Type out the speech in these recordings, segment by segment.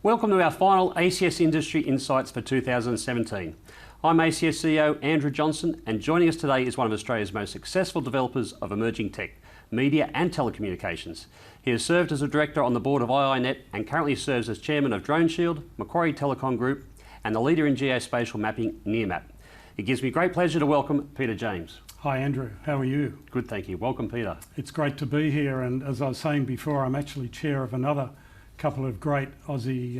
Welcome to our final ACS Industry Insights for 2017. I'm ACS CEO Andrew Johnson, and joining us today is one of Australia's most successful developers of emerging tech, media and telecommunications. He has served as a director on the board of iiNet and currently serves as chairman of Droneshield, Macquarie Telecom Group, and the leader in geospatial mapping, Nearmap. It gives me great pleasure to welcome Peter James. Hi Andrew, how are you? Good, thank you. Welcome, Peter. It's great to be here, and as I was saying before, I'm actually chair of another couple of great Aussie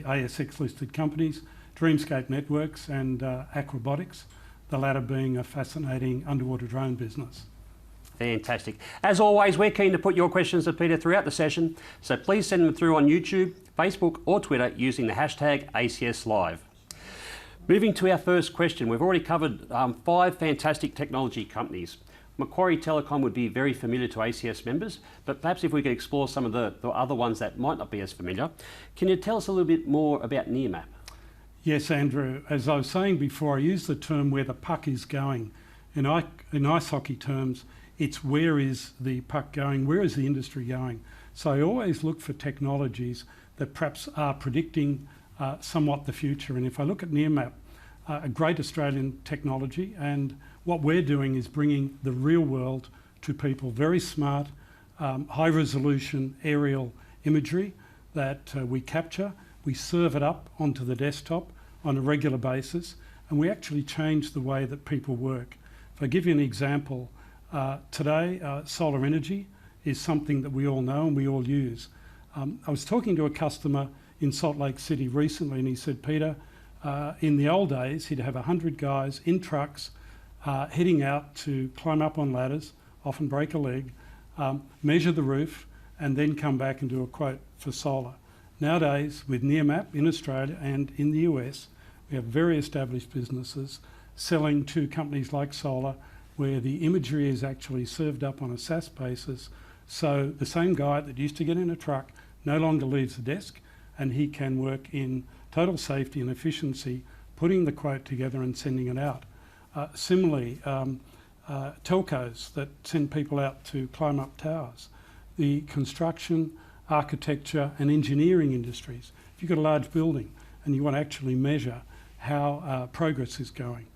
ASX listed companies, Dreamscape Networks and Aquabotics, the latter being a fascinating underwater drone business. Fantastic. As always, we're keen to put your questions to Peter throughout the session, so please send them through on YouTube, Facebook or Twitter using the hashtag ACS Live. Moving to our first question, we've already covered 5 fantastic technology companies. Macquarie Telecom would be very familiar to ACS members, but perhaps if we could explore some of the other ones that might not be as familiar. Can you tell us a little bit more about Nearmap? Yes, Andrew. As I was saying before, I use the term where the puck is going. In ice hockey terms, it's where is the puck going, where is the industry going? So I always look for technologies that perhaps are predicting somewhat the future. And if I look at Nearmap, a great Australian technology, and what we're doing is bringing the real world to people. Very smart, high resolution aerial imagery that we capture. We serve it up onto the desktop on a regular basis, and we actually change the way that people work. If I give you an example, today solar energy is something that we all know and we all use. I was talking to a customer in Salt Lake City recently, and he said, Peter, in the old days he'd have 100 guys in trucks heading out to climb up on ladders, often break a leg, measure the roof, and then come back and do a quote for solar. Nowadays, with Nearmap in Australia and in the US, we have very established businesses selling to companies like solar, where the imagery is actually served up on a SaaS basis. So the same guy that used to get in a truck no longer leaves the desk, and he can work in total safety and efficiency, putting the quote together and sending it out. Similarly, telcos that send people out to climb up towers, the construction, architecture and engineering industries. If you've got a large building and you want to actually measure how progress is going,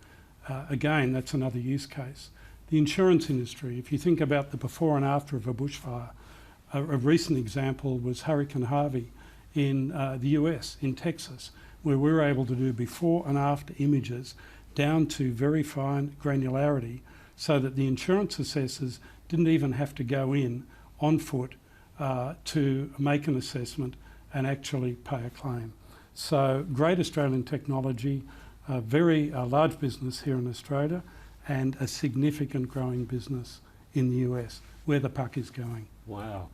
again, that's another use case. The insurance industry, if you think about the before and after of a bushfire, a recent example was Hurricane Harvey in the US, in Texas, where we were able to do before and after images down to very fine granularity, so that the insurance assessors didn't even have to go in on foot to make an assessment and actually pay a claim. So great Australian technology, a very large business here in Australia, and a significant growing business in the US, where the puck is going. Wow.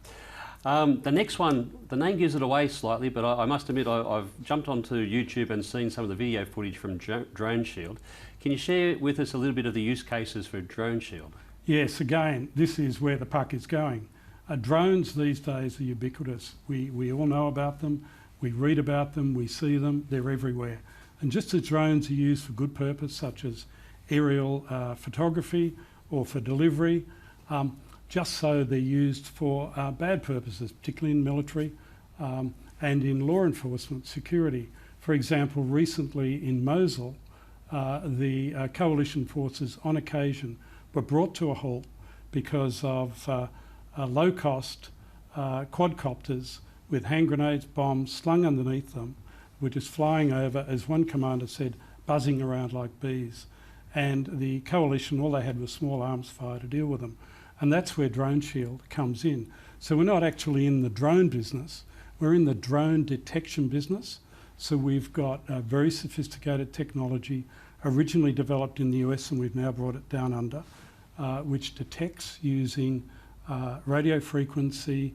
The next one, the name gives it away slightly, but I must admit I've jumped onto YouTube and seen some of the video footage from Droneshield. Can you share with us a little bit of the use cases for Droneshield? Yes, again, this is where the puck is going. Drones these days are ubiquitous. We all know about them, we read about them, we see them, they're everywhere. And just as drones are used for good purpose, such as aerial photography or for delivery, just so they're used for bad purposes, particularly in military and in law enforcement, security. For example, recently in Mosul, the coalition forces on occasion were brought to a halt because of low-cost quadcopters with hand grenades, bombs slung underneath them, were just flying over, as one commander said, buzzing around like bees. And the coalition, all they had was small arms fire to deal with them. And that's where Droneshield comes in. So we're not actually in the drone business, we're in the drone detection business. So we've got a very sophisticated technology, originally developed in the US, and we've now brought it down under, which detects using radio frequency,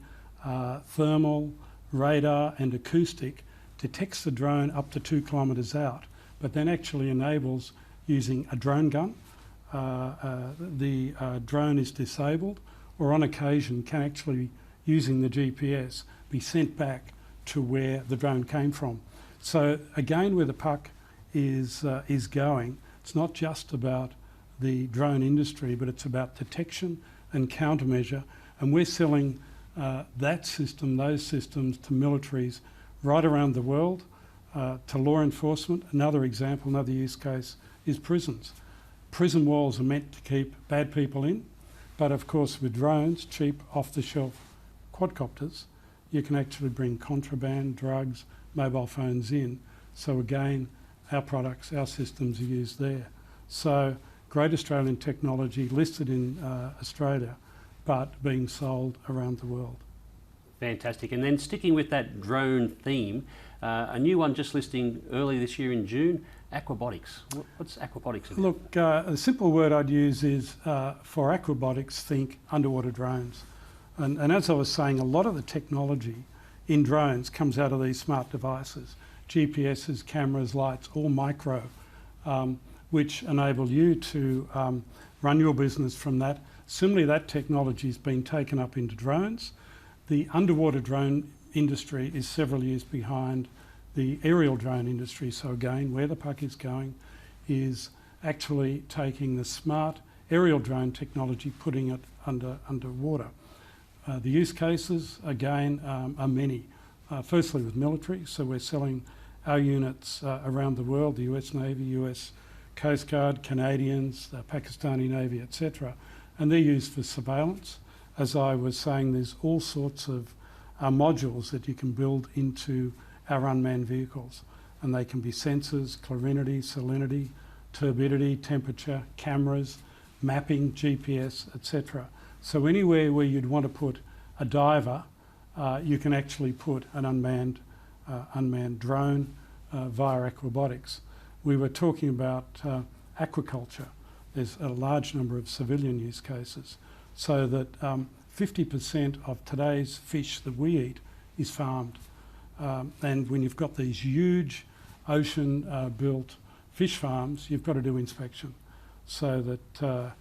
thermal, radar and acoustic, detects the drone up to 2 kilometres out, but then actually enables using a drone gun. The drone is disabled, or on occasion can actually, using the GPS, be sent back to where the drone came from. So again, where the puck is going, it's not just about the drone industry, but it's about detection and countermeasure, and we're selling that system, those systems to militaries right around the world to law enforcement. Another example, another use case is prisons. Prison walls are meant to keep bad people in, but of course with drones, cheap off-the-shelf quadcopters, you can actually bring contraband, drugs, mobile phones in. So again, our products, our systems are used there. So great Australian technology listed in Australia, but being sold around the world. Fantastic. And then sticking with that drone theme, a new one just listing early this year in June, aquabotics. What's aquabotics about? Look, a simple word I'd use is for aquabotics, think underwater drones. And as I was saying, a lot of the technology in drones comes out of these smart devices, GPSs, cameras, lights, all micro, which enable you to run your business from that. Similarly, that technology has been taken up into drones. The underwater drone industry is several years behind the aerial drone industry. So again, where the puck is going is actually taking the smart aerial drone technology, putting it underwater. The use cases, again, are many. Firstly with military, so we're selling our units around the world, the US Navy, US Coast Guard, Canadians, the Pakistani Navy, etc. And they're used for surveillance. As I was saying, there's all sorts of modules that you can build into our unmanned vehicles. And they can be sensors, clarinity, salinity, turbidity, temperature, cameras, mapping, GPS, etc. So anywhere where you'd want to put a diver, you can actually put an unmanned drone via aquabotics. We were talking about aquaculture. There's a large number of civilian use cases, so that 50% of today's fish that we eat is farmed. And when you've got these huge ocean-built fish farms, you've got to do inspection. So that,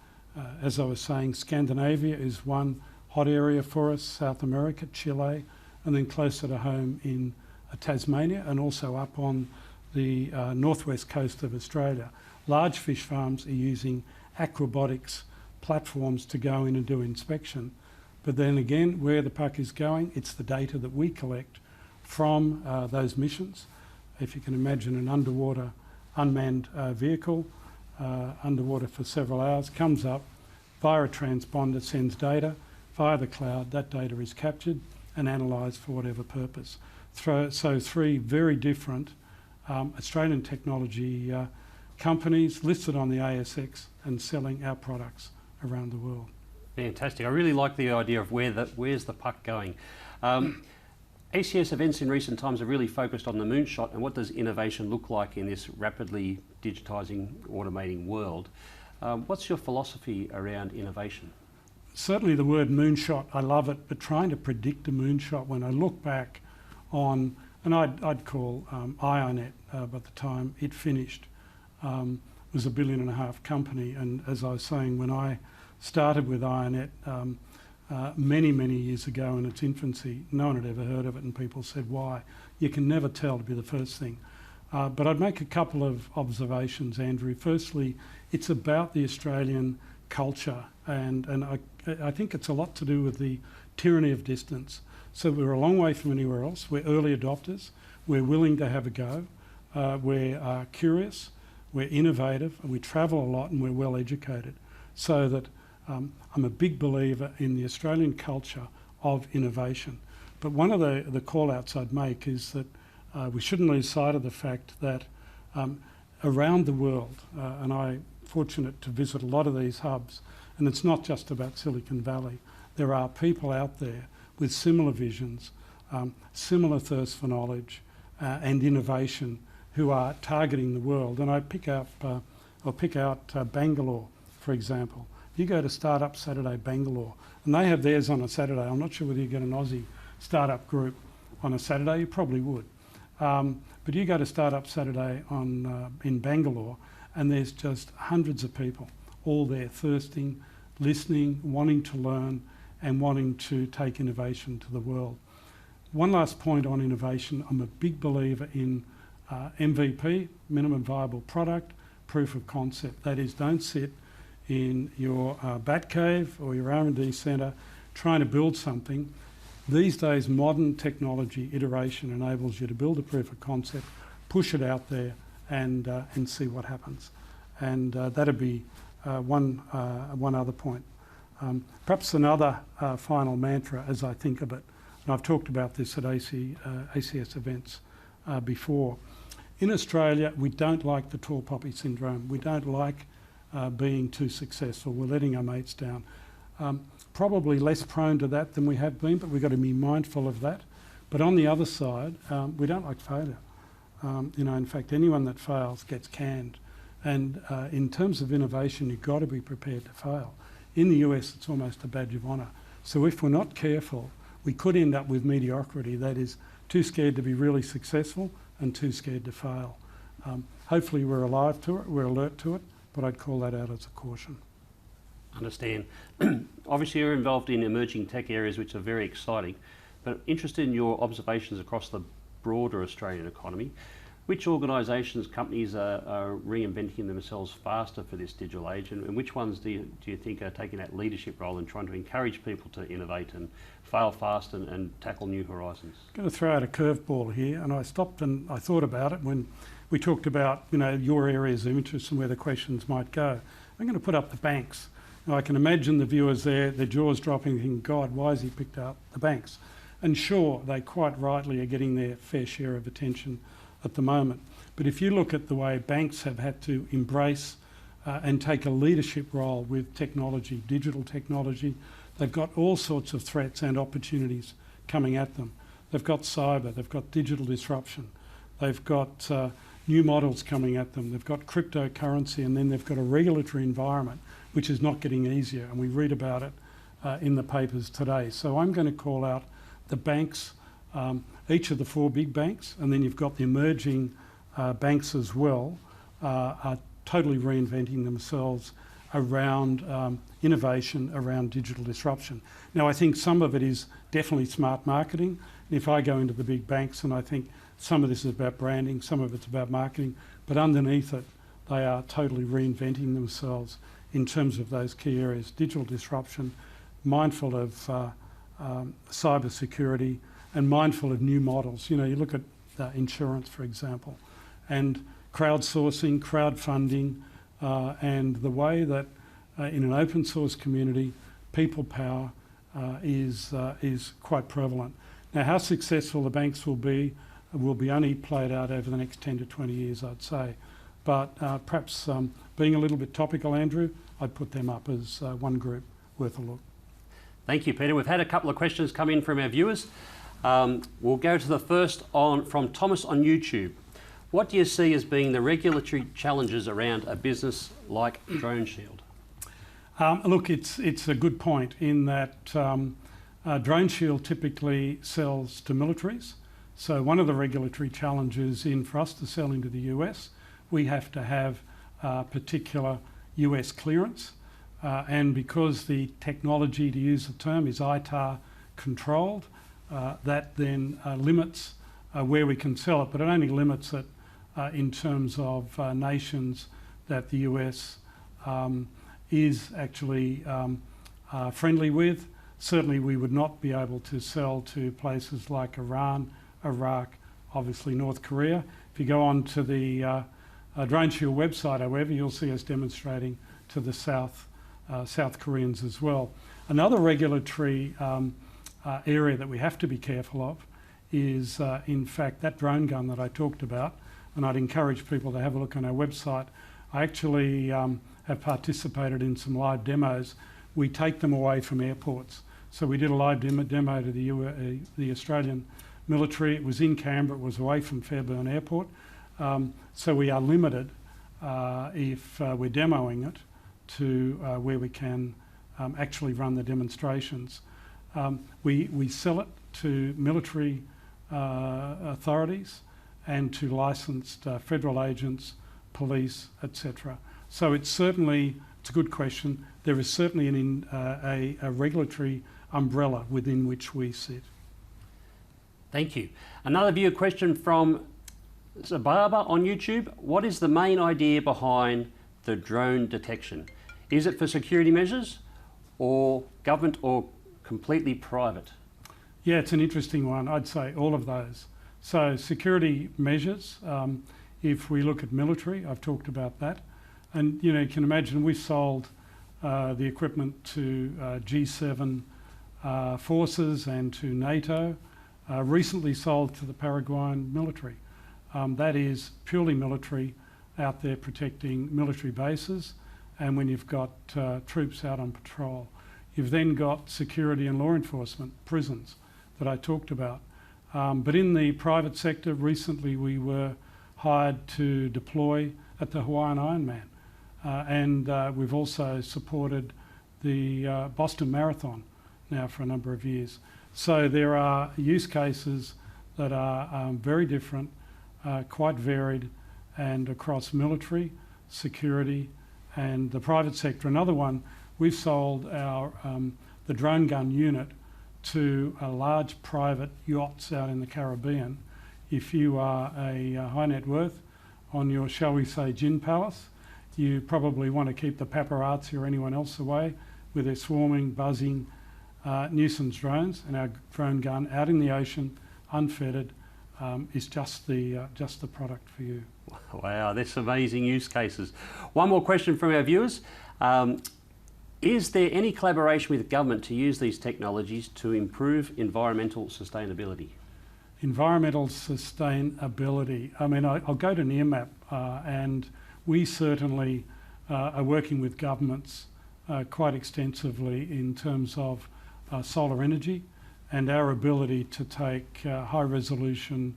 as I was saying, Scandinavia is one hot area for us, South America, Chile, and then closer to home in Tasmania, and also up on the northwest coast of Australia. Large fish farms are using aquabotics platforms to go in and do inspection. But then again, where the puck is going, it's the data that we collect from those missions. If you can imagine an underwater unmanned vehicle, underwater for several hours, comes up via a transponder, sends data via the cloud. That data is captured and analysed for whatever purpose. So three very different Australian technology companies listed on the ASX and selling our products around the world. Fantastic. I really like the idea of where's the puck going. ACS events in recent times have really focused on the moonshot and what does innovation look like in this rapidly digitising, automating world. What's your philosophy around innovation? Certainly the word moonshot, I love it, but trying to predict a moonshot, when I look back on, and I'd call Ionet by the time it finished, was $1.5 billion company. And as I was saying, when I started with Ionet many, many years ago in its infancy, no one had ever heard of it, and people said, why? You can never tell to be the first thing. But I'd make a couple of observations, Andrew. Firstly, it's about the Australian culture, and I think it's a lot to do with the tyranny of distance. So we're a long way from anywhere else. We're early adopters. We're willing to have a go. We're curious. We're innovative. And we travel a lot, and we're well educated. So that I'm a big believer in the Australian culture of innovation. But one of the call-outs I'd make is that we shouldn't lose sight of the fact that around the world, and I'm fortunate to visit a lot of these hubs, and it's not just about Silicon Valley, there are people out there with similar visions, similar thirst for knowledge and innovation, who are targeting the world. And I'll pick out Bangalore, for example. You go to Startup Saturday Bangalore, and they have theirs on a Saturday. I'm not sure whether you get an Aussie startup group on a Saturday. You probably would. But you go to Startup Saturday in Bangalore, and there's just hundreds of people, all there thirsting, listening, wanting to learn, and wanting to take innovation to the world. One last point on innovation. I'm a big believer in MVP, minimum viable product, proof of concept. That is, don't sit in your bat cave or your R&D centre trying to build something. These days, modern technology iteration enables you to build a proof of concept, push it out there, and see what happens. And that'd be one other point. Perhaps another final mantra as I think of it, and I've talked about this at ACS events before. In Australia, we don't like the tall poppy syndrome. We don't like being too successful. We're letting our mates down. Probably less prone to that than we have been, but we've got to be mindful of that. But on the other side, we don't like failure. In fact, anyone that fails gets canned. And in terms of innovation, you've got to be prepared to fail. In the US, it's almost a badge of honour. So if we're not careful, we could end up with mediocrity, that is, too scared to be really successful and too scared to fail. Hopefully we're alive to it, we're alert to it, but I'd call that out as a caution. Understand. Obviously you're involved in emerging tech areas which are very exciting, but interested in your observations across the broader Australian economy. Which organisations, companies are reinventing themselves faster for this digital age, and which ones do you think are taking that leadership role and trying to encourage people to innovate and fail fast and tackle new horizons? I'm going to throw out a curveball here, and I stopped and I thought about it when we talked about your areas of interest and where the questions might go. I'm going to put up the banks. Now, I can imagine the viewers there, their jaws dropping, thinking, God, why has he picked up the banks? And sure, they quite rightly are getting their fair share of attention at the moment. But if you look at the way banks have had to embrace and take a leadership role with technology, digital technology, they've got all sorts of threats and opportunities coming at them. They've got cyber, they've got digital disruption, they've got new models coming at them, they've got cryptocurrency, and then they've got a regulatory environment which is not getting easier, and we read about it in the papers today. So I'm going to call out the banks, each of the four big banks, and then you've got the emerging banks as well, are totally reinventing themselves around innovation, around digital disruption. Now, I think some of it is definitely smart marketing. And if I go into the big banks, and I think some of this is about branding, some of it's about marketing, but underneath it, they are totally reinventing themselves in terms of those key areas: digital disruption, mindful of cybersecurity, and mindful of new models. You look at insurance, for example, and crowdsourcing, crowdfunding, and the way that in an open source community, people power is quite prevalent. Now, how successful the banks will be only played out over the next 10 to 20 years, I'd say. But perhaps being a little bit topical, Andrew, I'd put them up as one group worth a look. Thank you, Peter. We've had a couple of questions come in from our viewers. We'll go to the first from Thomas on YouTube. What do you see as being the regulatory challenges around a business like Droneshield? Look, it's a good point in that Droneshield typically sells to militaries. So one of the regulatory challenges for us to sell into the US, we have to have particular US clearance. And because the technology, to use the term, is ITAR controlled, that then limits where we can sell it, but it only limits it in terms of nations that the US is actually friendly with. Certainly we would not be able to sell to places like Iran, Iraq, obviously North Korea. If you go on to the Droneshield website, however, you'll see us demonstrating to the South Koreans as well. Another regulatory area that we have to be careful of is, in fact, that drone gun that I talked about, and I'd encourage people to have a look on our website. I actually have participated in some live demos. We take them away from airports. So we did a live demo to the Australian military. It was in Canberra, it was away from Fairburn Airport. So we are limited, if we're demoing it, to where we can actually run the demonstrations. We sell it to military authorities and to licensed federal agents, police, etc. So it's a good question. There is certainly a regulatory umbrella within which we sit. Thank you. Another viewer question from Zababa on YouTube. What is the main idea behind the drone detection? Is it for security measures or government or completely private? Yeah, it's an interesting one. I'd say all of those. So security measures, if we look at military, I've talked about that. And you can imagine we sold the equipment to G7 forces and to NATO, recently sold to the Paraguayan military. That is purely military, out there protecting military bases, and when you've got troops out on patrol. You've then got security and law enforcement, prisons, that I talked about. But in the private sector, recently we were hired to deploy at the Hawaiian Ironman. And we've also supported the Boston Marathon now for a number of years. So there are use cases that are very different, quite varied, and across military, security, and the private sector. Another one, we've sold our the drone gun unit to a large private yachts out in the Caribbean. If you are a high net worth on your, shall we say, gin palace, you probably want to keep the paparazzi or anyone else away with their swarming, buzzing nuisance drones, and our drone gun out in the ocean, unfettered, is just the product for you. Wow, that's amazing use cases. One more question from our viewers. Is there any collaboration with government to use these technologies to improve environmental sustainability? Environmental sustainability. I mean, I'll go to Nearmap, and we certainly are working with governments quite extensively in terms of solar energy and our ability to take high resolution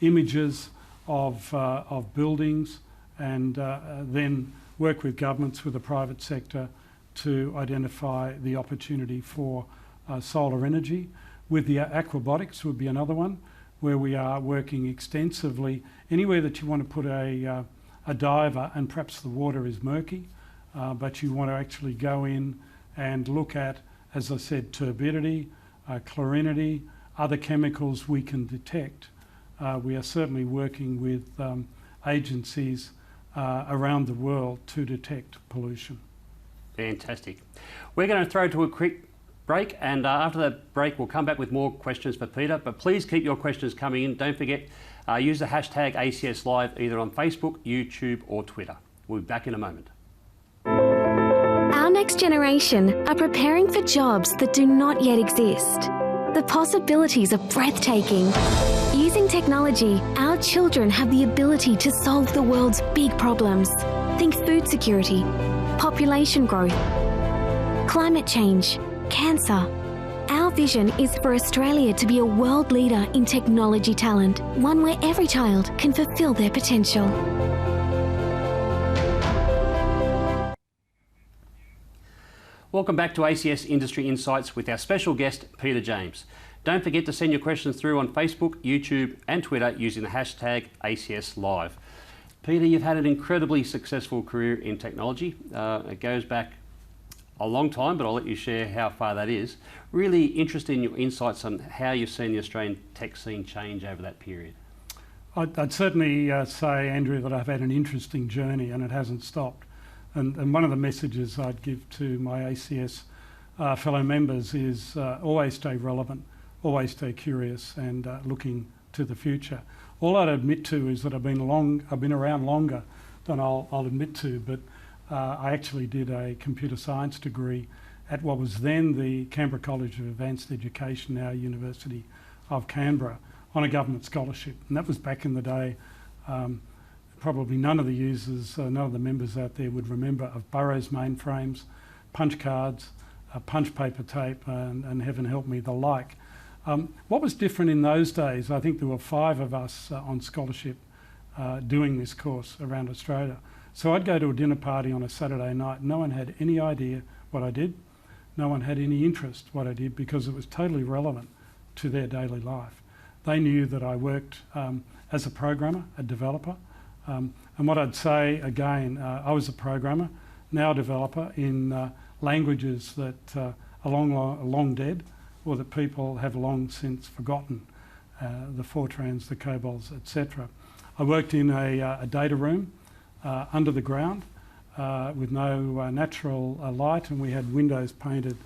images of buildings and then work with governments, with the private sector, to identify the opportunity for solar energy. With the aquabotics would be another one, where we are working extensively. Anywhere that you want to put a diver, and perhaps the water is murky, but you want to actually go in and look at, as I said, turbidity, chlorinity, other chemicals we can detect. We are certainly working with agencies around the world to detect pollution. Fantastic. We're going to throw to a quick break, and after that break we'll come back with more questions for Peter, but please keep your questions coming in. Don't forget, use the hashtag ACS Live either on Facebook, YouTube or Twitter. We'll be back in a moment. Our next generation are preparing for jobs that do not yet exist. The possibilities are breathtaking. Using technology, our children have the ability to solve the world's big problems. Think food security, population growth, climate change, cancer. Our vision is for Australia to be a world leader in technology talent, one where every child can fulfil their potential. Welcome back to ACS Industry Insights with our special guest, Peter James. Don't forget to send your questions through on Facebook, YouTube and Twitter using the hashtag ACS Live. Peter, you've had an incredibly successful career in technology. It goes back a long time, but I'll let you share how far that is. Really interested in your insights on how you've seen the Australian tech scene change over that period. I'd certainly say, Andrew, that I've had an interesting journey and it hasn't stopped. And one of the messages I'd give to my ACS fellow members is always stay relevant, always stay curious, and looking to the future. All I'd admit to is that I've been around longer than I'll admit to, but I actually did a computer science degree at what was then the Canberra College of Advanced Education, now University of Canberra, on a government scholarship. And that was back in the day. Probably none of the users, none of the members out there would remember of Burroughs mainframes, punch cards, punch paper tape, and heaven help me, the like. What was different in those days, I think there were 5 of us on scholarship doing this course around Australia. So I'd go to a dinner party on a Saturday night. No one had any idea what I did. No one had any interest what I did, because it was totally relevant to their daily life. They knew that I worked as a programmer, a developer. And what I'd say again, I was a programmer, now a developer in languages that are long dead, or that people have long since forgotten, the Fortrans, the COBOLs, etc. I worked in a data room under the ground with no natural light, and we had windows painted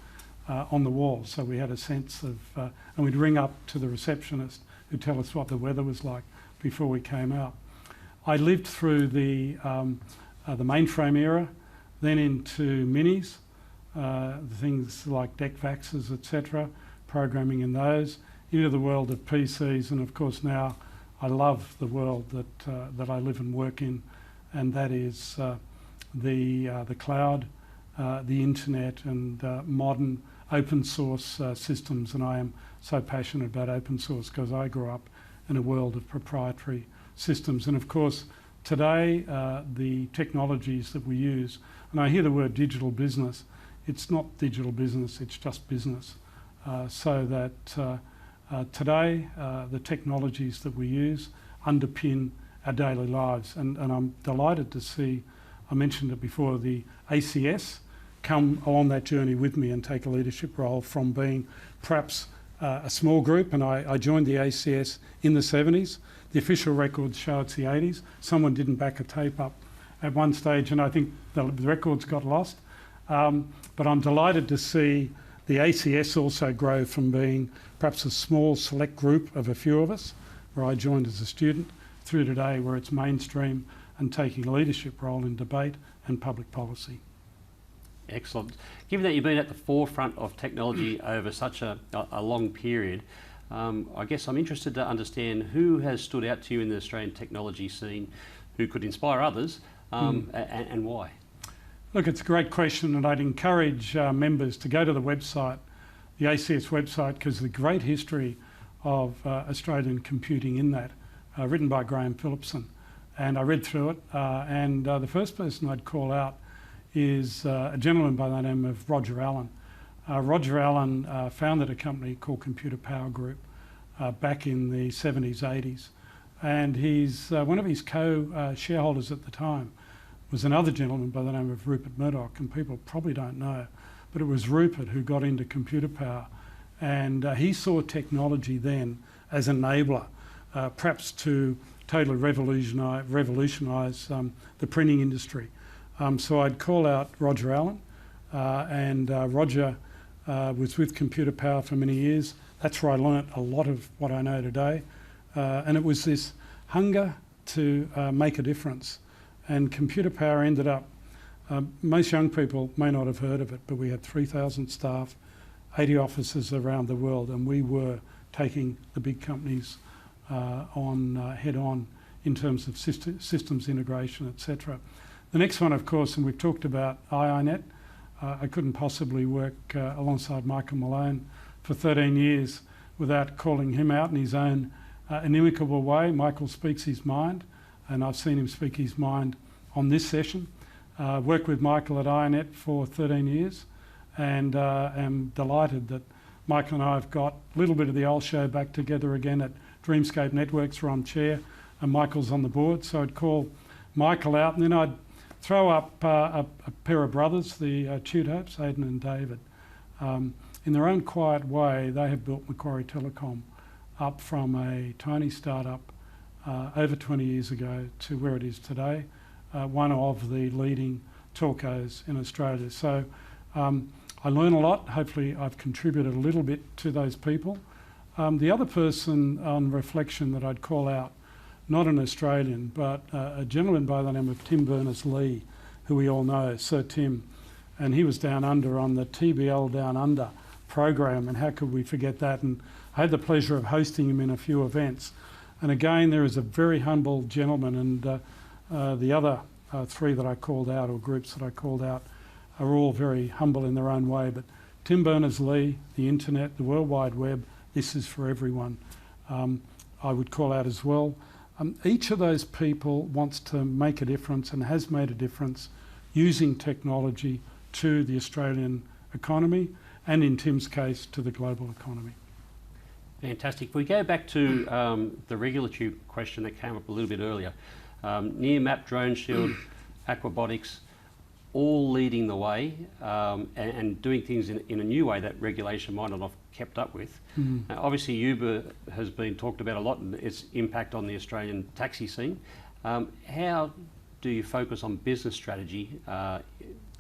on the wall, so we had a sense of, and we'd ring up to the receptionist who'd tell us what the weather was like before we came out. I lived through the mainframe era, then into minis, things like DEC faxes, etc., programming in those, into the world of PCs, and of course now I love the world that I live and work in, and that is the cloud, the internet, and modern open source systems. And I am so passionate about open source because I grew up in a world of proprietary systems. And of course today the technologies that we use, and I hear the word digital business, it's not digital business, it's just business. So that today the technologies that we use underpin our daily lives, and I'm delighted to see, I mentioned it before, the ACS come along that journey with me and take a leadership role from being perhaps a small group, and I joined the ACS in the 70s. The official records show it's the 80s. Someone didn't back a tape up at one stage, and I think the records got lost. But I'm delighted to see the ACS also grow from being perhaps a small select group of a few of us, where I joined as a student, through today where it's mainstream and taking a leadership role in debate and public policy. Excellent. Given that you've been at the forefront of technology over such a long period, I guess I'm interested to understand who has stood out to you in the Australian technology scene, who could inspire others, and why? Look, it's a great question, and I'd encourage members to go to the website, the ACS website, because the great history of Australian computing in that, written by Graham Phillipson. And I read through it, and the first person I'd call out is a gentleman by the name of Roger Allen. Roger Allen founded a company called Computer Power Group back in the 70s, 80s. And he's one of his co-shareholders at the time was another gentleman by the name of Rupert Murdoch, and people probably don't know, but it was Rupert who got into computer power, and he saw technology then as an enabler, perhaps to totally revolutionise the printing industry. So I'd call out Roger Allen, and Roger was with Computer Power for many years. That's where I learnt a lot of what I know today, and it was this hunger to make a difference. And Computer Power ended up, most young people may not have heard of it, but we had 3,000 staff, 80 offices around the world, and we were taking the big companies head on in terms of systems integration, etc. The next one, of course, and we've talked about IINet. I couldn't possibly work alongside Michael Malone for 13 years without calling him out in his own inimicable way. Michael speaks his mind, and I've seen him speak his mind on this session. Worked with Michael at IINet for 13 years, and am delighted that Michael and I have got a little bit of the old show back together again at Dreamscape Networks, where I'm chair, and Michael's on the board. So I'd call Michael out, and then I'd throw up a pair of brothers, the Tudhopes, Aidan and David. In their own quiet way, they have built Macquarie Telecom up from a tiny startup over 20 years ago to where it is today, one of the leading telcos in Australia. So I learn a lot. Hopefully I've contributed a little bit to those people. The other person on reflection that I'd call out, not an Australian, but a gentleman by the name of Tim Berners-Lee, who we all know, Sir Tim, and he was down under on the TBL Down Under program, and how could we forget that? And I had the pleasure of hosting him in a few events. And again, there is a very humble gentleman, and the other three that I called out, or groups that I called out, are all very humble in their own way. But Tim Berners-Lee, the internet, the World Wide Web, this is for everyone. I would call out as well. Each of those people wants to make a difference and has made a difference using technology to the Australian economy, and in Tim's case, to the global economy. Fantastic. If we go back to the regulatory question that came up a little bit earlier, Nearmap, Droneshield, Aquabotics, all leading the way and doing things in a new way that regulation might not have kept up with. Obviously Uber has been talked about a lot and its impact on the Australian taxi scene. How do you focus on business strategy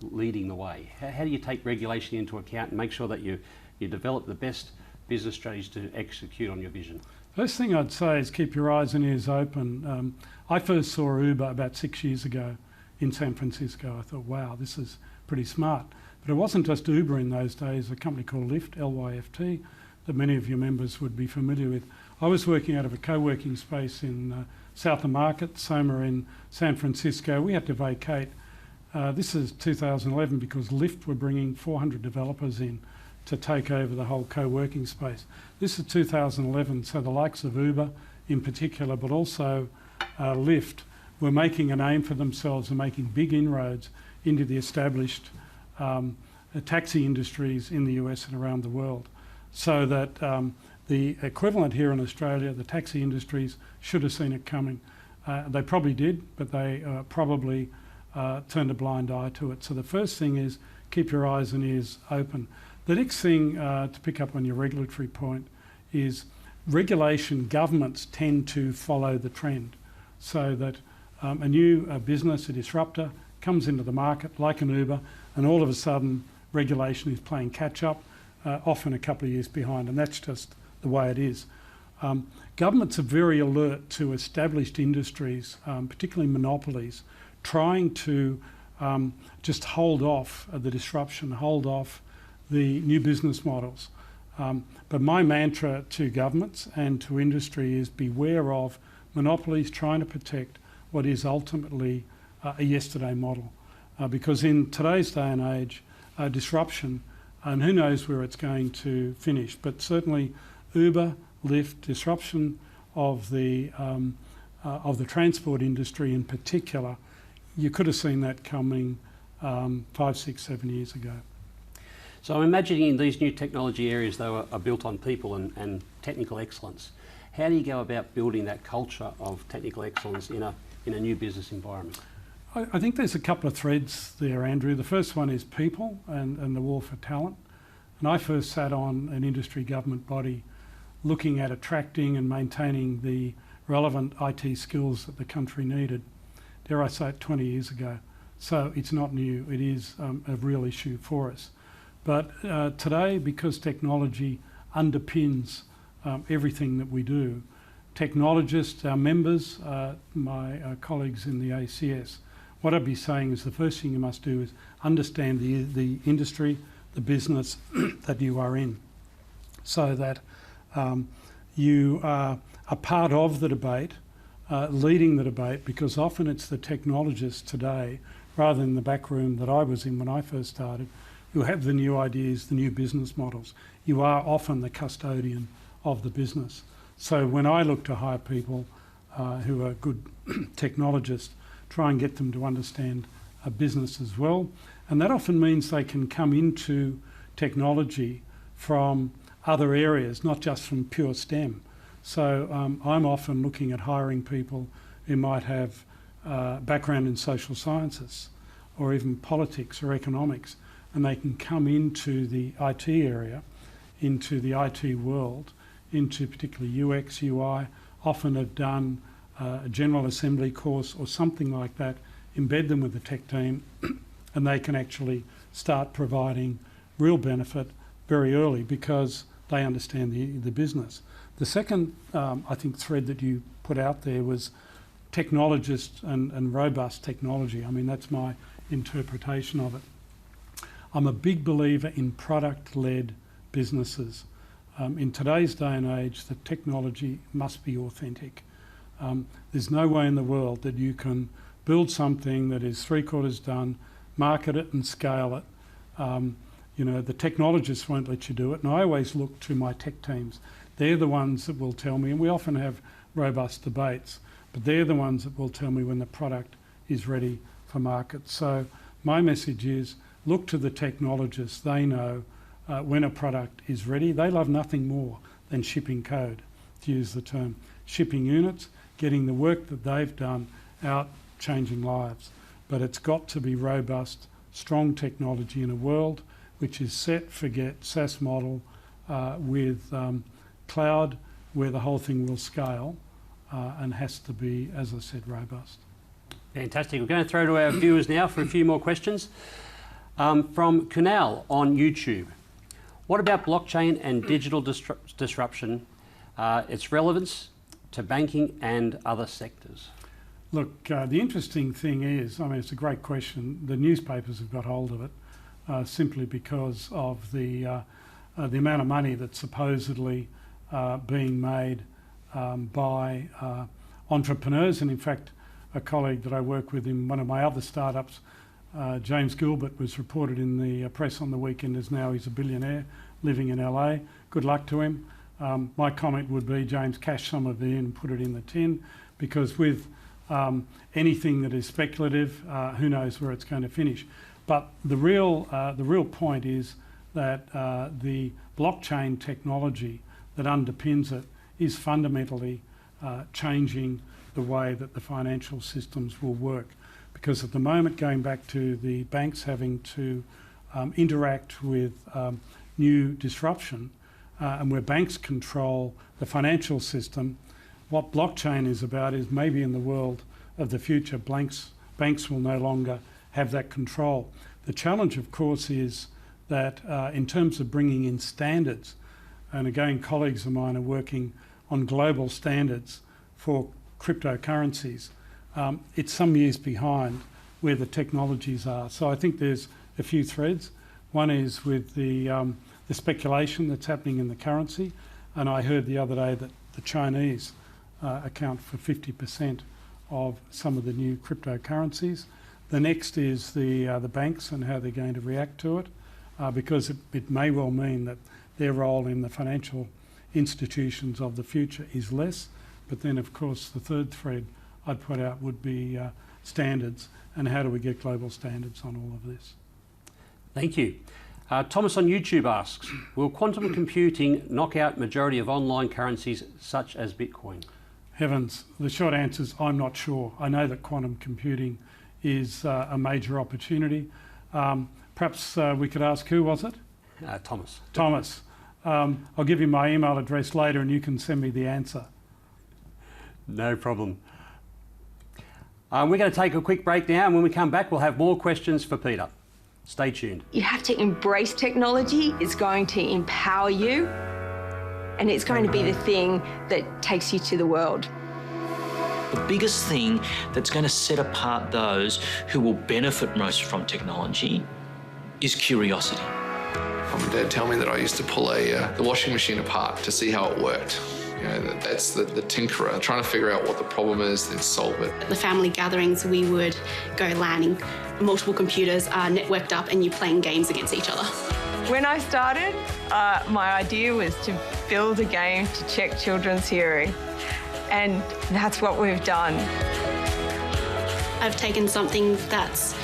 leading the way? How do you take regulation into account and make sure that you develop the best business strategies to execute on your vision? First thing I'd say is keep your eyes and ears open. I first saw Uber about 6 years ago in San Francisco. I thought, wow, this is pretty smart. But it wasn't just Uber in those days, a company called Lyft, L-Y-F-T, that many of your members would be familiar with. I was working out of a co-working space in South of Market, Soma in San Francisco. We had to vacate. This is 2011 because Lyft were bringing 400 developers in to take over the whole co-working space. This is 2011, so the likes of Uber in particular, but also Lyft, were making a name for themselves and making big inroads into the established taxi industries in the US and around the world. So that the equivalent here in Australia, the taxi industries, should have seen it coming. They probably did, but they probably turned a blind eye to it. So the first thing is keep your eyes and ears open. The next thing to pick up on your regulatory point is regulation. Governments tend to follow the trend, so that a new business, a disruptor, comes into the market like an Uber, and all of a sudden regulation is playing catch up, often a couple of years behind, and that's just the way it is. Governments are very alert to established industries, particularly monopolies, trying to just hold off the disruption, hold off the new business models. But my mantra to governments and to industry is beware of monopolies trying to protect what is ultimately a yesterday model. Because in today's day and age, disruption, and who knows where it's going to finish, but certainly Uber, Lyft, disruption of the transport industry in particular, you could have seen that coming 5, 6, 7 years ago. So I'm imagining these new technology areas, though, are built on people and technical excellence. How do you go about building that culture of technical excellence in a new business environment? I think there's a couple of threads there, Andrew. The first one is people and the war for talent. And I first sat on an industry government body looking at attracting and maintaining the relevant IT skills that the country needed, dare I say it, 20 years ago. So it's not new, it is a real issue for us. But today, because technology underpins everything that we do, technologists, our members, my colleagues in the ACS, what I'd be saying is the first thing you must do is understand the industry, the business that you are in, so that you are a part of the debate, leading the debate, because often it's the technologists today, rather than the back room that I was in when I first started, who have the new ideas, the new business models. You are often the custodian of the business. So when I look to hire people who are good technologists, try and get them to understand a business as well. And that often means they can come into technology from other areas, not just from pure STEM. So I'm often looking at hiring people who might have background in social sciences or even politics or economics, and they can come into the IT area, into the IT world, into particularly UX, UI, often have done a general assembly course or something like that, embed them with the tech team, and they can actually start providing real benefit very early because they understand the business. The second, I think, thread that you put out there was technologists and robust technology. I mean, that's my interpretation of it. I'm a big believer in product-led businesses. In today's day and age, the technology must be authentic. There's no way in the world that you can build something that is 3/4 done, market it and scale it. The technologists won't let you do it. And I always look to my tech teams. They're the ones that will tell me, and we often have robust debates, but they're the ones that will tell me when the product is ready for market. So my message is, look to the technologists. They know when a product is ready. They love nothing more than shipping code, to use the term. Shipping units, getting the work that they've done out, changing lives. But it's got to be robust, strong technology in a world which is set, forget, SaaS model with cloud, where the whole thing will scale and has to be, as I said, robust. Fantastic. We're going to throw to our viewers now for a few more questions. From Kunal on YouTube. What about blockchain and digital disruption, its relevance to banking and other sectors? Look, the interesting thing is, I mean, it's a great question. The newspapers have got hold of it simply because of the amount of money that's supposedly being made by entrepreneurs. And in fact, a colleague that I work with in one of my other startups, James Gilbert, was reported in the press on the weekend as now he's a billionaire living in LA. Good luck to him. My comment would be, James, cash some of it in and put it in the tin, because with anything that is speculative, who knows where it's going to finish. But the real point is that the blockchain technology that underpins it is fundamentally changing the way that the financial systems will work. Because at the moment, going back to the banks having to interact with new disruption, and where banks control the financial system, what blockchain is about is maybe in the world of the future, banks will no longer have that control. The challenge, of course, is that in terms of bringing in standards, and again, colleagues of mine are working on global standards for cryptocurrencies, it's some years behind where the technologies are. So I think there's a few threads. One is with the speculation that's happening in the currency, and I heard the other day that the Chinese account for 50% of some of the new cryptocurrencies. The next is the banks and how they're going to react to it, because it may well mean that their role in the financial institutions of the future is less. But then, of course, the third thread I'd put out would be standards, and how do we get global standards on all of this? Thank you. Thomas on YouTube asks, will quantum computing knock out majority of online currencies such as Bitcoin? Heavens, the short answer is I'm not sure. I know that quantum computing is a major opportunity. Perhaps we could ask, who was it? Thomas. Thomas. I'll give you my email address later and you can send me the answer. No problem. We're going to take a quick break now, and when we come back we'll have more questions for Peter. Stay tuned. You have to embrace technology. It's going to empower you, and it's going to be the thing that takes you to the world. The biggest thing that's going to set apart those who will benefit most from technology is curiosity. Mum and Dad tell me that I used to pull the washing machine apart to see how it worked. You know, that's the tinkerer, trying to figure out what the problem is, then solve it. At the family gatherings, we would go LANing. Multiple computers are networked up and you're playing games against each other. When I started, my idea was to build a game to check children's hearing, and that's what we've done. I've taken something that's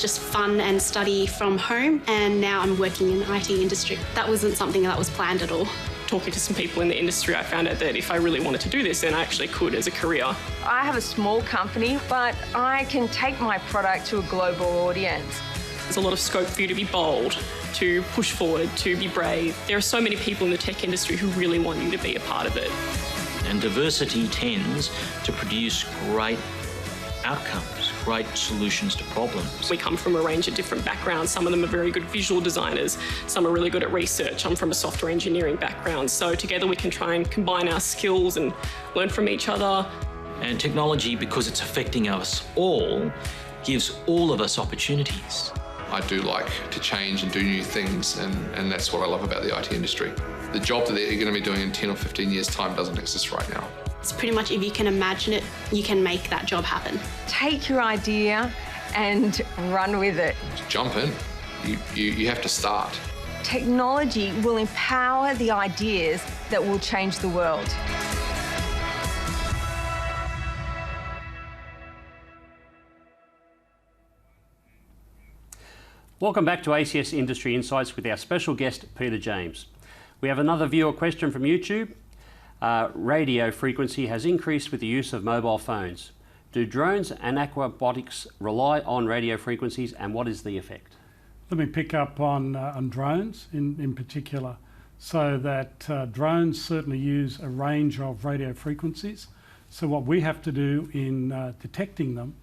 just fun and study from home, and now I'm working in the IT industry. That wasn't something that was planned at all. Talking to some people in the industry, I found out that if I really wanted to do this, then I actually could as a career. I have a small company, but I can take my product to a global audience. There's a lot of scope for you to be bold, to push forward, to be brave. There are so many people in the tech industry who really want you to be a part of it. And diversity tends to produce great outcomes, great solutions to problems. We come from a range of different backgrounds. Some of them are very good visual designers. Some are really good at research. I'm from a software engineering background. So together we can try and combine our skills and learn from each other. And technology, because it's affecting us all, gives all of us opportunities. I do like to change and do new things, and that's what I love about the IT industry. The job that you're going to be doing in 10 or 15 years' time doesn't exist right now. It's pretty much, if you can imagine it, you can make that job happen. Take your idea and run with it. Jump in. You have to start. Technology will empower the ideas that will change the world. Welcome back to ACS Industry Insights with our special guest, Peter James. We have another viewer question from YouTube. Radio frequency has increased with the use of mobile phones. Do drones and aquabotics rely on radio frequencies, and what is the effect? Let me pick up on drones in particular. So that drones certainly use a range of radio frequencies. So what we have to do in detecting them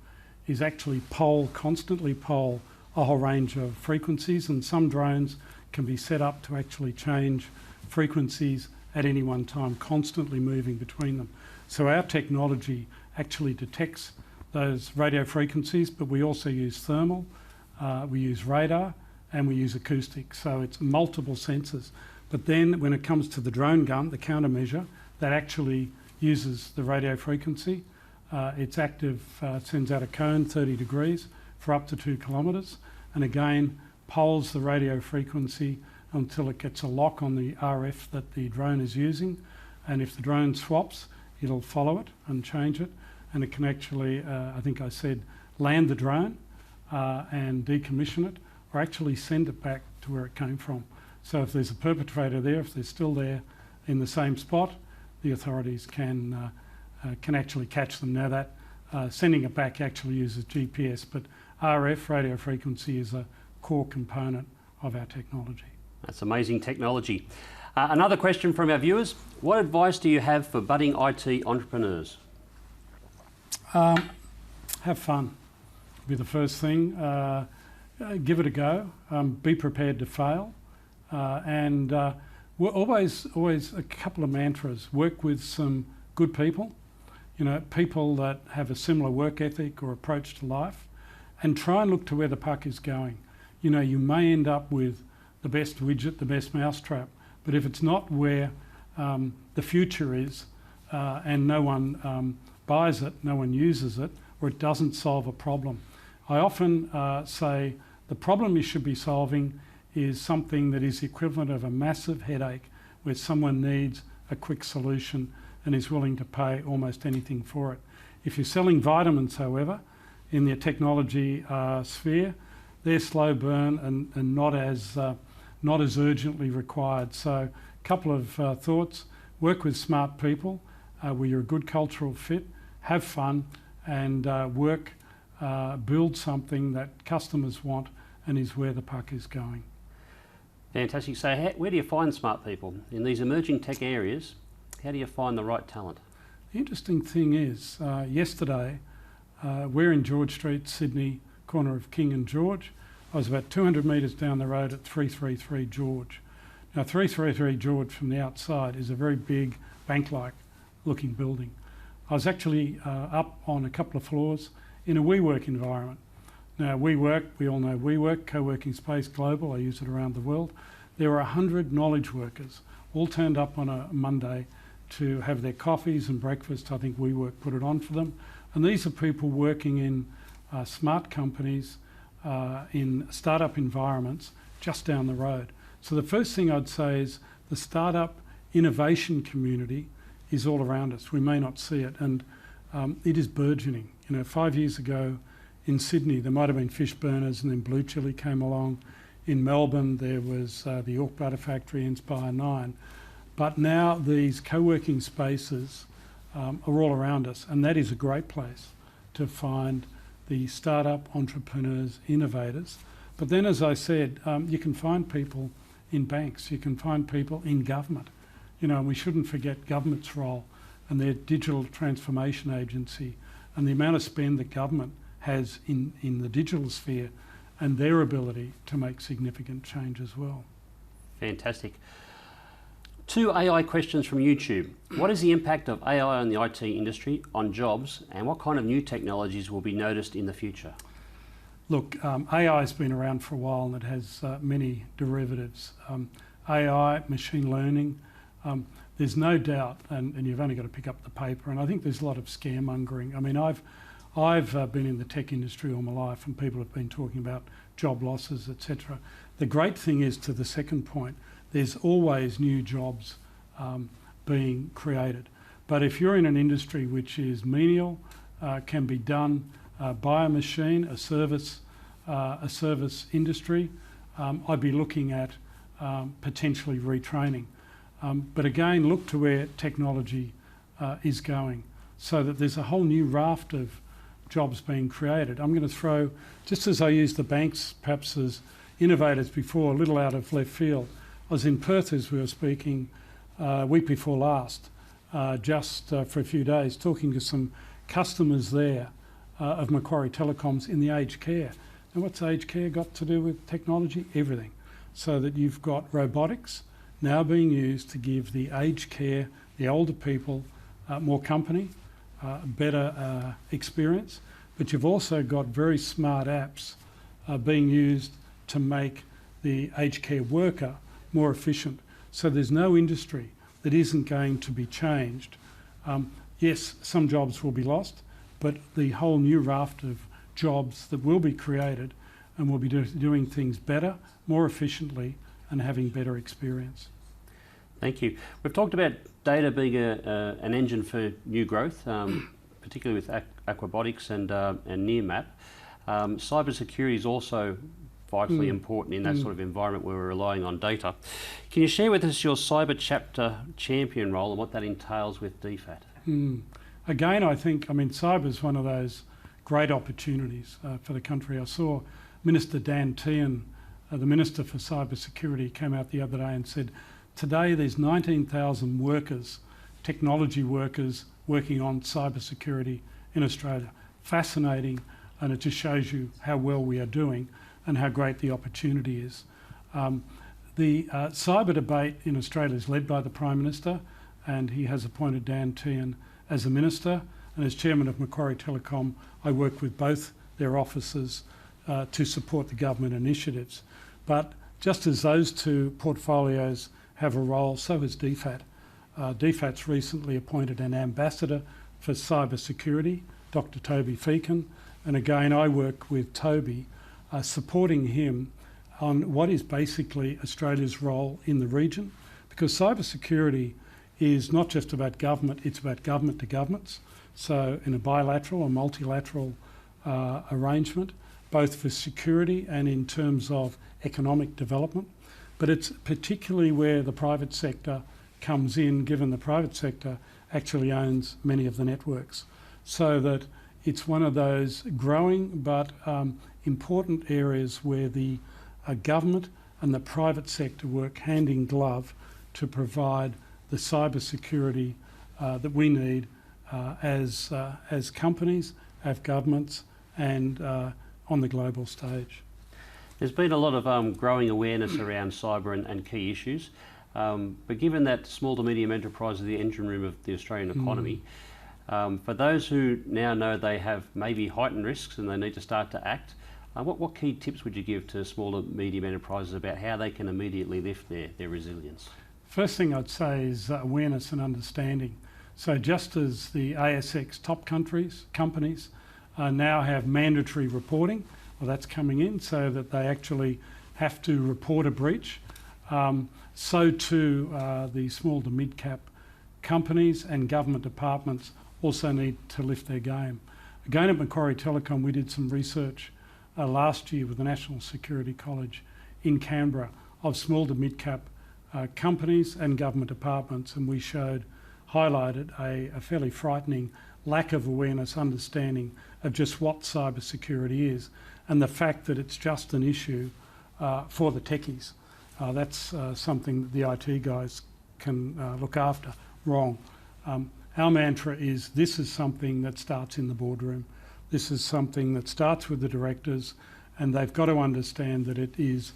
is actually constantly poll a whole range of frequencies, and some drones can be set up to actually change frequencies at any one time, constantly moving between them. So our technology actually detects those radio frequencies, but we also use thermal, we use radar, and we use acoustic. So it's multiple sensors. But then when it comes to the drone gun, the countermeasure, that actually uses the radio frequency. It's active, sends out a cone 30 degrees for up to 2 kilometres, and again polls the radio frequency until it gets a lock on the RF that the drone is using, and if the drone swaps, it'll follow it and change it, and it can actually, I think I said, land the drone and decommission it, or actually send it back to where it came from. So if there's a perpetrator there, if they're still there in the same spot, the authorities can actually catch them. Now that sending it back actually uses GPS, but RF, radio frequency, is a core component of our technology. That's amazing technology. Another question from our viewers. What advice do you have for budding IT entrepreneurs? Have fun would be the first thing. Give it a go. Be prepared to fail. And we're always a couple of mantras. Work with some good people, people that have a similar work ethic or approach to life, and try and look to where the puck is going. You may end up with the best widget, the best mousetrap, but if it's not where the future is and no one buys it, no one uses it, or it doesn't solve a problem. I often say the problem you should be solving is something that is the equivalent of a massive headache where someone needs a quick solution and is willing to pay almost anything for it. If you're selling vitamins, however, in the technology sphere, they're slow burn and not as urgently required. So a couple of thoughts: work with smart people where you're a good cultural fit, have fun, and build something that customers want and is where the puck is going. Fantastic. So where do you find smart people? In these emerging tech areas, how do you find the right talent? The interesting thing is, yesterday, we're in George Street, Sydney, corner of King and George. I was about 200 metres down the road at 333 George. Now 333 George from the outside is a very big bank-like looking building. I was actually up on a couple of floors in a WeWork environment. Now WeWork, we all know WeWork, co-working space global, I use it around the world. There were 100 knowledge workers all turned up on a Monday to have their coffees and breakfast. I think WeWork put it on for them. And these are people working in smart companies, in startup environments just down the road. So the first thing I'd say is the startup innovation community is all around us. We may not see it, and it is burgeoning. 5 years ago in Sydney, there might have been fish burners, and then Blue Chili came along. In Melbourne, there was the York Butter Factory, Inspire 9. But now these co-working spaces are all around us, and that is a great place to find the startup entrepreneurs, innovators. But then, as I said, you can find people in banks, you can find people in government. And we shouldn't forget government's role and their digital transformation agency and the amount of spend that government has in the digital sphere and their ability to make significant change as well. Fantastic. 2 AI questions from YouTube. What is the impact of AI on the IT industry, on jobs, and what kind of new technologies will be noticed in the future? Look, AI has been around for a while and it has many derivatives. AI, machine learning, there's no doubt, and you've only got to pick up the paper, and I think there's a lot of scaremongering. I mean, I've been in the tech industry all my life and people have been talking about job losses, etc. The great thing is, to the second point, there's always new jobs being created. But if you're in an industry which is menial, can be done by a machine, a service industry, I'd be looking at potentially retraining. But again, look to where technology is going, so that there's a whole new raft of jobs being created. I'm going to throw, just as I used the banks perhaps as innovators before, a little out of left field. I was in Perth as we were speaking week before last, just for a few days, talking to some customers there of Macquarie Telecoms in the aged care. And what's aged care got to do with technology? Everything. So that you've got robotics now being used to give the aged care, the older people, more company, better experience. But you've also got very smart apps being used to make the aged care worker more efficient. So there's no industry that isn't going to be changed. Yes, some jobs will be lost, but the whole new raft of jobs that will be created and will be doing things better, more efficiently, and having better experience. Thank you. We've talked about data being an engine for new growth, particularly with aquabotics and Nearmap. Cybersecurity is also vitally important in that sort of environment where we're relying on data. Can you share with us your cyber chapter champion role and what that entails with DFAT? Again, I mean, cyber is one of those great opportunities for the country. I saw Minister Dan Tehan, the Minister for Cybersecurity, came out the other day and said, today there's 19,000 workers, technology workers, working on cybersecurity in Australia. Fascinating, and it just shows you how well we are doing and how great the opportunity is. The cyber debate in Australia is led by the Prime Minister, and he has appointed Dan Tehan as a Minister, and as Chairman of Macquarie Telecom, I work with both their offices to support the government initiatives. But just as those two portfolios have a role, so has DFAT. DFAT's recently appointed an ambassador for cybersecurity, Dr. Toby Feakin, and again I work with Toby, supporting him on what is basically Australia's role in the region, because cybersecurity is not just about government, it's about government to governments. So in a bilateral or multilateral arrangement, both for security and in terms of economic development. But it's particularly where the private sector comes in, given the private sector actually owns many of the networks. So that it's one of those growing but important areas where the government and the private sector work hand in glove to provide the cybersecurity that we need as companies, as governments, and on the global stage. There's been a lot of growing awareness around cyber and key issues, but given that small to medium enterprise are the engine room of the Australian economy, for those who now know they have maybe heightened risks and they need to start to act, what key tips would you give to small to medium enterprises about how they can immediately lift their resilience? First thing I'd say is awareness and understanding. So just as the ASX top companies now have mandatory reporting, well, that's coming in so that they actually have to report a breach, so too the small to mid-cap companies and government departments also need to lift their game. Again, at Macquarie Telecom, we did some research last year with the National Security College in Canberra of small to mid-cap companies and government departments, and we highlighted a fairly frightening lack of awareness, understanding of just what cybersecurity is, and the fact that it's just an issue for the techies. That's something that the IT guys can look after. Wrong. Our mantra is this is something that starts in the boardroom. This is something that starts with the directors, and they've got to understand that it is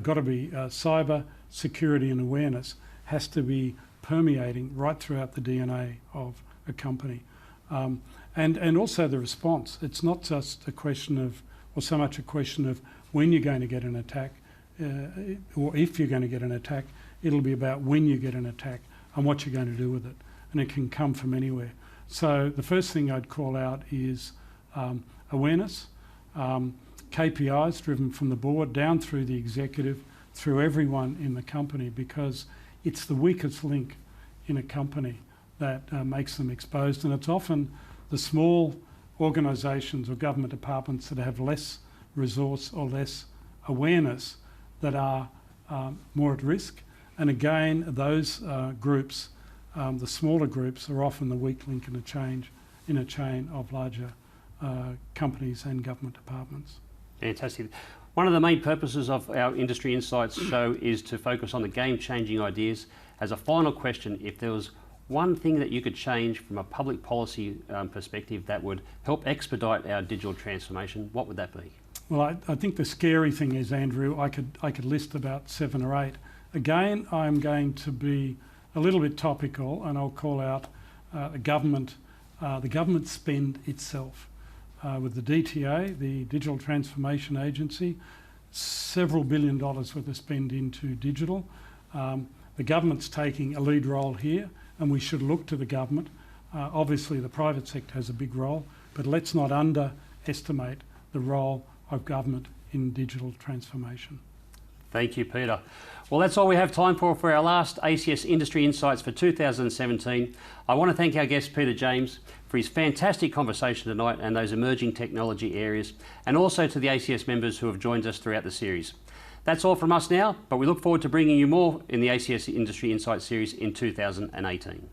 got to be cyber security and awareness has to be permeating right throughout the DNA of a company. And also the response. It's not just a question of, or so much a question of when you're going to get an attack, or if you're going to get an attack. It'll be about when you get an attack and what you're going to do with it. And it can come from anywhere. So the first thing I'd call out is awareness, KPIs driven from the board down through the executive, through everyone in the company, because it's the weakest link in a company that makes them exposed. And it's often the small organisations or government departments that have less resource or less awareness that are more at risk. And again, those groups, the smaller groups, are often the weak link in a chain of larger companies and government departments. Fantastic. One of the main purposes of our Industry Insights show is to focus on the game-changing ideas. As a final question, if there was one thing that you could change from a public policy perspective that would help expedite our digital transformation, what would that be? Well, I think the scary thing is, Andrew, I could list about 7 or 8. Again, I'm going to be a little bit topical, and I'll call out the government spend itself. With the DTA, the Digital Transformation Agency, several $1 billion worth of spend into digital. The government's taking a lead role here, and we should look to the government. Obviously, the private sector has a big role, but let's not underestimate the role of government in digital transformation. Thank you, Peter. Well, that's all we have time for our last ACS Industry Insights for 2017. I want to thank our guest, Peter James, for his fantastic conversation tonight and those emerging technology areas, and also to the ACS members who have joined us throughout the series. That's all from us now, but we look forward to bringing you more in the ACS Industry Insights series in 2018.